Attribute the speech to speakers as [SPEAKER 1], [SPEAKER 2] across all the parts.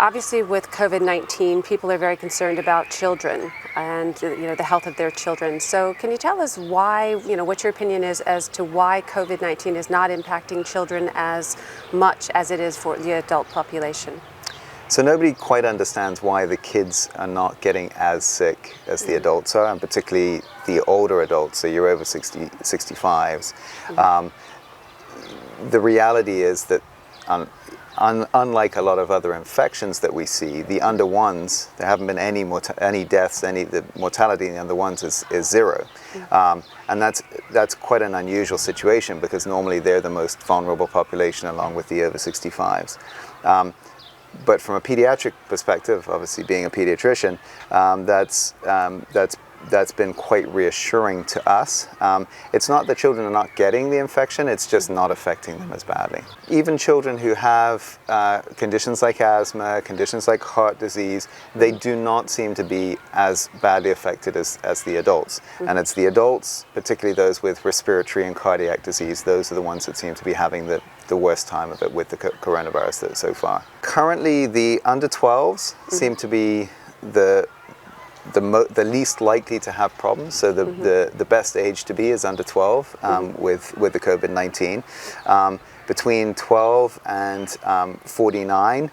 [SPEAKER 1] Obviously, with COVID-19, people are very concerned about children and the health of their children. So can you tell us why, what your opinion is as to why COVID-19 is not impacting children as much as it is for the adult population?
[SPEAKER 2] So nobody quite understands why the kids are not getting as sick as the adults are, and particularly the older adults, so you're over 65s. The reality is that unlike a lot of other infections that we see, the under ones, there haven't been any deaths. The mortality in the under ones is zero, and that's quite an unusual situation because normally they're the most vulnerable population along with the over 65s. But from a pediatric perspective, obviously being a pediatrician, that's been quite reassuring to us. It's not that children are not getting the infection, it's just not affecting them as badly. Even children who have conditions like asthma, conditions like heart disease, they do not seem to be as badly affected as the adults. And it's the adults, particularly those with respiratory and cardiac disease, those are the ones that seem to be having the worst time of it with the coronavirus so far. Currently, the under 12s seem to be the least likely to have problems. So the best age to be is under 12 with the COVID-19. Between 12 and 49,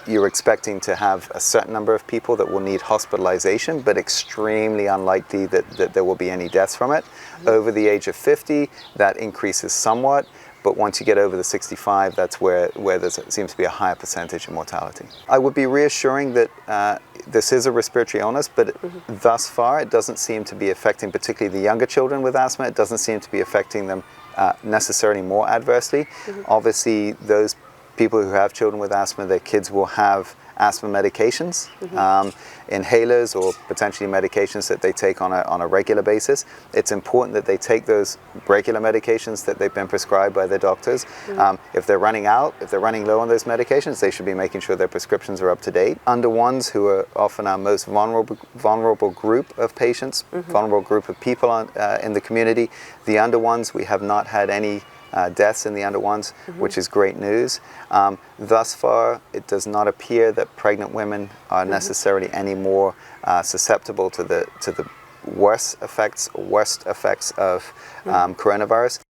[SPEAKER 2] you're expecting to have a certain number of people that will need hospitalization, but extremely unlikely that there will be any deaths from it. Over the age of 50, that increases somewhat. But once you get over the 65, that's where there seems to be a higher percentage of mortality. I would be reassuring that this is a respiratory illness, but thus far it doesn't seem to be affecting particularly the younger children with asthma. It doesn't seem to be affecting them necessarily more adversely. Obviously, those people who have children with asthma, their kids will have asthma medications, inhalers, or potentially medications that they take on a regular basis. It's important that they take those regular medications that they've been prescribed by their doctors. If they're running out, if they're running low on those medications, they should be making sure their prescriptions are up to date. Under ones, who are often our most vulnerable group of patients, vulnerable group of people in the community, the under ones, we have not had any deaths in the under ones, which is great news. Thus far, it does not appear that pregnant women are necessarily any more susceptible to the worst effects of coronavirus.